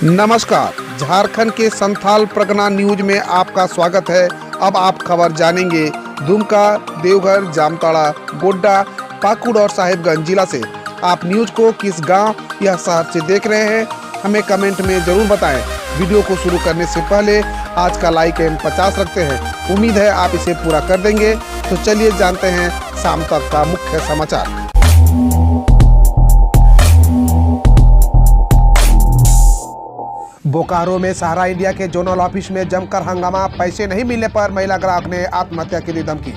नमस्कार, झारखंड के संथाल परगना न्यूज में आपका स्वागत है। अब आप खबर जानेंगे दुमका, देवघर, जामताड़ा, गोड्डा, पाकुड़ और साहिबगंज जिला से। आप न्यूज को किस गांव या शहर से देख रहे हैं, हमें कमेंट में जरूर बताएं। वीडियो को शुरू करने से पहले आज का लाइक एम 50 रखते हैं। उम्मीद है आप इसे पूरा कर देंगे। तो चलिए जानते हैं शाम तक का मुख्य समाचार। बोकारो में सहारा इंडिया के जोनल ऑफिस में जमकर हंगामा, पैसे नहीं मिलने पर महिला ग्राहक ने आत्महत्या की दी धमकी।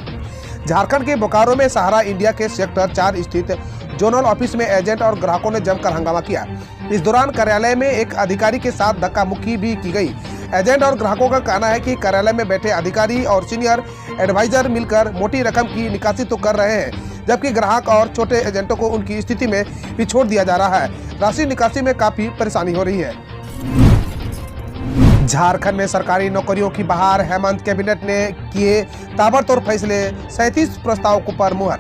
झारखंड के बोकारो में सहारा इंडिया के सेक्टर 4 स्थित जोनल ऑफिस में एजेंट और ग्राहकों ने जमकर हंगामा किया। इस दौरान कार्यालय में एक अधिकारी के साथ धक्का मुक्की भी की गई। एजेंट और ग्राहकों का कहना है कि कार्यालय में बैठे अधिकारी और सीनियर एडवाइजर मिलकर मोटी रकम की निकासी तो कर रहे हैं, जबकि ग्राहक और छोटे एजेंटों को उनकी स्थिति में भी छोड़ दिया जा रहा है। राशि निकासी में काफी परेशानी हो रही है। झारखंड में सरकारी नौकरियों की बहार, हेमंत कैबिनेट ने किए ताबड़तोड़ फैसले, 37 प्रस्तावों पर मुहर।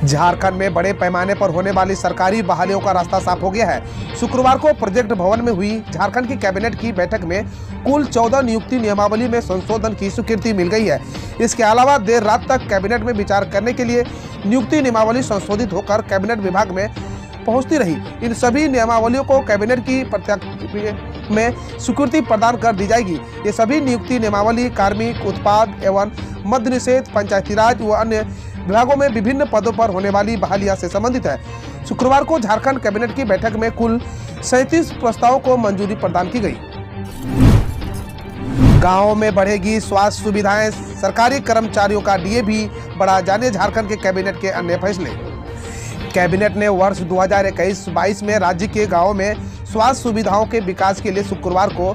झारखंड में बड़े पैमाने पर होने वाली सरकारी बहालियों का रास्ता साफ हो गया है। शुक्रवार को प्रोजेक्ट भवन में हुई झारखंड की कैबिनेट की बैठक में कुल 14 नियुक्ति नियमावली में संशोधन की स्वीकृति मिल गई है। इसके अलावा देर रात तक कैबिनेट में विचार करने के लिए नियुक्ति नियमावली संशोधित होकर कैबिनेट विभाग में पहुंचती रही। इन सभी नियमावलियों को कैबिनेट की प्रत्यक्ष में स्वीकृति प्रदान कर दी जाएगी। ये सभी नियुक्ति नियमावली कार्मिक, उत्पाद एवं मद्य निषेध, पंचायती राज व अन्य विभागों में विभिन्न पदों पर होने वाली बहालियां से संबंधित है। शुक्रवार को झारखंड कैबिनेट की बैठक में कुल 37 प्रस्तावों को मंजूरी प्रदान की गई। गाँव में बढ़ेगी स्वास्थ्य सुविधाएं, सरकारी कर्मचारियों का डीए भी बढ़ा, जाने झारखंड के कैबिनेट के अन्य फैसले। कैबिनेट ने वर्ष 2021-22 में राज्य के गांवों में स्वास्थ्य सुविधाओं के विकास के लिए शुक्रवार को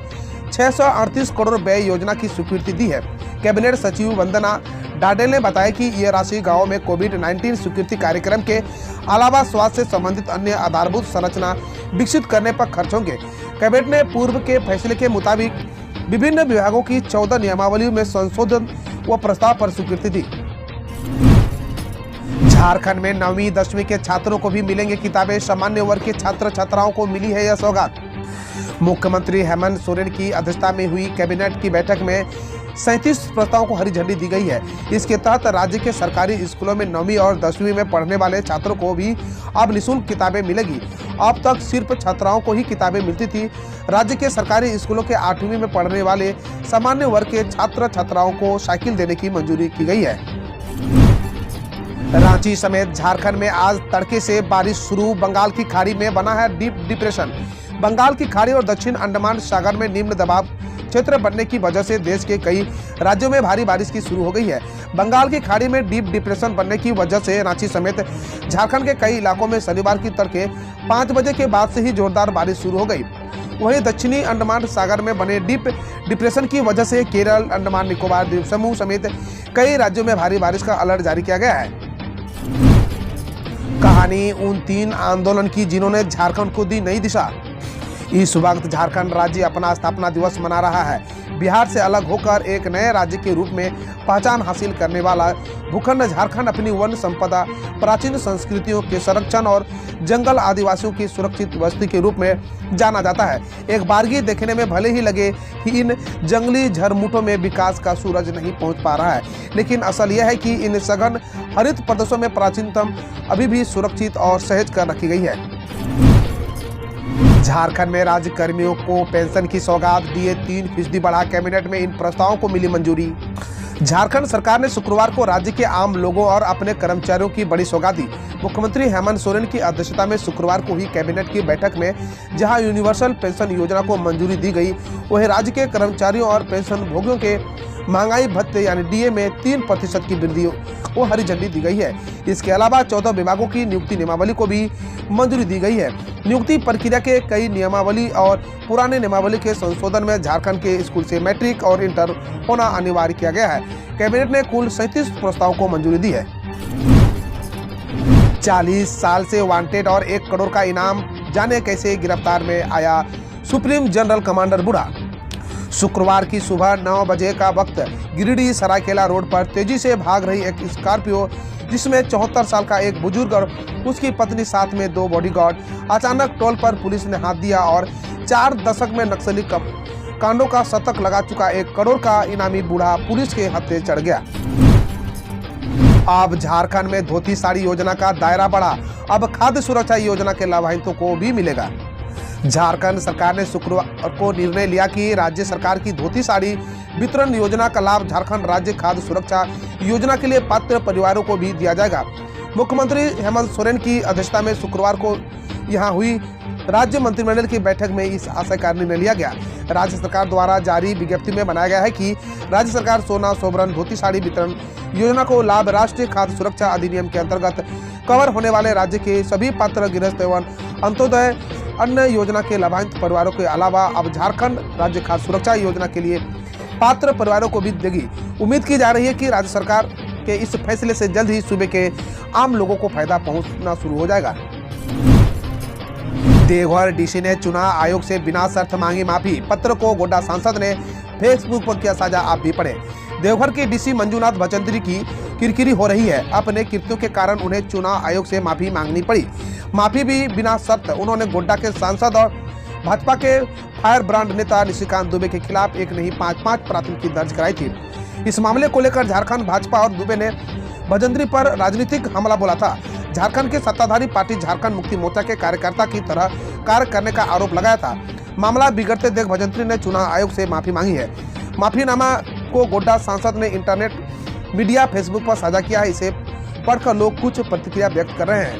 638 करोड़ व्यय योजना की स्वीकृति दी है। कैबिनेट सचिव वंदना डाडेल ने बताया कि ये राशि गांवों में कोविड-19 स्वीकृति कार्यक्रम के अलावा स्वास्थ्य से संबंधित अन्य आधारभूत संरचना विकसित करने पर खर्च होंगे। कैबिनेट ने पूर्व के फैसले के मुताबिक विभिन्न विभागों की 14 नियमावलियों में संशोधन व प्रस्ताव पर स्वीकृति दी। झारखंड में 9वीं 10वीं के छात्रों को भी मिलेंगे किताबें, सामान्य वर्ग के छात्र छात्राओं को मिली है यह सौगात। मुख्यमंत्री हेमंत सोरेन की अध्यक्षता में हुई कैबिनेट की बैठक में 37 प्रस्तावों को हरी झंडी दी गई है। इसके तहत राज्य के सरकारी स्कूलों में 9वीं और 10वीं में पढ़ने वाले छात्रों को भी अब निःशुल्क किताबें मिलेगी। अब तक सिर्फ छात्राओं को ही किताबें मिलती थी। राज्य के सरकारी स्कूलों के 8वीं में पढ़ने वाले सामान्य वर्ग के छात्र छात्राओं को साइकिल देने की मंजूरी की गई है। रांची समेत झारखंड में आज तड़के से बारिश शुरू, बंगाल की खाड़ी में बना है डीप डिप्रेशन। बंगाल की खाड़ी और दक्षिण अंडमान सागर में निम्न दबाव क्षेत्र बनने की वजह से देश के कई राज्यों में भारी बारिश की शुरू हो गई है। बंगाल की खाड़ी में डीप डिप्रेशन बनने की वजह से रांची समेत झारखंड के कई इलाकों में शनिवार की तड़के 5 बजे के बाद से ही जोरदार बारिश शुरू हो गई। वहीं दक्षिणी अंडमान सागर में बने डीप डिप्रेशन की वजह से केरल, अंडमान निकोबार द्वीप समूह समेत कई राज्यों में भारी बारिश का अलर्ट जारी किया गया है। कहानी उन 3 आंदोलन की जिन्होंने झारखंड को दी नई दिशा। इस वक्त झारखंड राज्य अपना स्थापना दिवस मना रहा है। बिहार से अलग होकर एक नए राज्य के रूप में पहचान हासिल करने वाला भूखंड झारखंड अपनी वन संपदा, प्राचीन संस्कृतियों के संरक्षण और जंगल आदिवासियों की सुरक्षित बस्ती के रूप में जाना जाता है। एक बारगी देखने में भले ही लगे कि इन जंगली झरमुटों में विकास का सूरज नहीं पहुंच पा रहा है, लेकिन असल यह है कि इन सघन हरित प्रदेशों में प्राचीनतम अभी भी सुरक्षित और सहज कर रखी गई है। झारखंड में राज्य कर्मियों को पेंशन की सौगात, डीए 3% बढ़ा, कैबिनेट में इन प्रस्तावों को मिली मंजूरी। झारखंड सरकार ने शुक्रवार को राज्य के आम लोगों और अपने कर्मचारियों की बड़ी सौगात दी। मुख्यमंत्री हेमंत सोरेन की अध्यक्षता में शुक्रवार को हुई कैबिनेट की बैठक में जहां यूनिवर्सल पेंशन योजना को मंजूरी दी गई, वहीं राज्य के कर्मचारियों और पेंशन भोगियों के महंगाई भत्ते यानी डीए में 3% की वृद्धि को हरी झंडी दी गई है। इसके अलावा 14 विभागों की नियुक्ति नियमावली को भी मंजूरी दी गई है। नियुक्ति प्रक्रिया के कई नियमावली और पुराने नियमावली के संशोधन में झारखंड के स्कूल से मैट्रिक और इंटर होना अनिवार्य किया गया है। कैबिनेट ने कुल 37 प्रस्तावों को मंजूरी दी है। 40 साल से वांटेड और 1 करोड़ का इनाम, जाने कैसे गिरफ्तार में आया सुप्रीम जनरल कमांडर बुढ़ा। शुक्रवार की सुबह 9 बजे का वक्त गिरिडीह सरायकेला रोड पर तेजी से भाग रही एक स्कॉर्पियो जिसमें 74 साल का एक बुजुर्ग और उसकी पत्नी साथ में 2 बॉडीगार्ड। अचानक टोल पर पुलिस ने हाथ दिया और 4 दशक में नक्सली कांडों का शतक लगा चुका 1 करोड़ का इनामी बूढ़ा पुलिस के हत्थे चढ़ गया। अब झारखंड में धोती साड़ी योजना का दायरा बढ़ा। अब खाद्य सुरक्षा योजना के लाभान्वितों को भी मिलेगा। झारखंड सरकार ने शुक्रवार को निर्णय लिया कि राज्य सरकार की धोती साड़ी वितरण योजना का लाभ झारखंड राज्य खाद्य सुरक्षा योजना के लिए पात्र परिवारों को भी दिया जाएगा। मुख्यमंत्री हेमंत सोरेन की अध्यक्षता में शुक्रवार को यहां हुई राज्य मंत्रिमंडल की बैठक में इस आशय का निर्णय लिया गया। राज्य सरकार द्वारा जारी विज्ञप्ति में बनाया गया है कि राज्य सरकार सोना सोबरन धोती साड़ी वितरण योजना को लाभ राष्ट्रीय खाद्य सुरक्षा अधिनियम के अंतर्गत कवर होने वाले राज्य के सभी पात्र गृहस्थ एवं अंत्योदय अन्य योजना के लाभान्वित परिवारों के अलावा अब झारखंड राज्य खाद्य सुरक्षा योजना के लिए पात्र परिवारों को भी देगी। उम्मीद की जा रही है कि राज्य सरकार के इस फैसले से जल्द ही सूबे के आम लोगों को फायदा पहुंचना शुरू हो जाएगा। देवघर डीसी ने चुनाव आयोग से बिना शर्त मांगी माफी। पत्र को गोड्डा सांसद ने फेसबुक पर किया साझा, आप भी पढ़े। देवघर के डीसी मंजूनाथ भजंत्री की किरकिरी हो रही है। अपने कृत्यों के कारण उन्हें चुनाव आयोग से माफी मांगनी पड़ी, माफी भी बिना शर्त। उन्होंने गोड्डा के सांसद और भाजपा के फायर ब्रांड नेता निशिकांत दुबे के खिलाफ एक नहीं 5 प्राथमिकी दर्ज कराई थी। इस मामले को लेकर झारखंड भाजपा और दुबे ने भजंत्री पर राजनीतिक हमला बोला था। झारखंड के सत्ताधारी पार्टी झारखंड मुक्ति मोर्चा के कार्यकर्ता की तरह कार्य करने का आरोप लगाया था। मामला बिगड़ते देख भजंत्री ने चुनाव आयोग से माफी मांगी है। माफीनामा को गोड्डा सांसद ने इंटरनेट मीडिया फेसबुक पर साझा किया है। इसे पढ़कर लोग कुछ प्रतिक्रिया व्यक्त कर रहे हैं।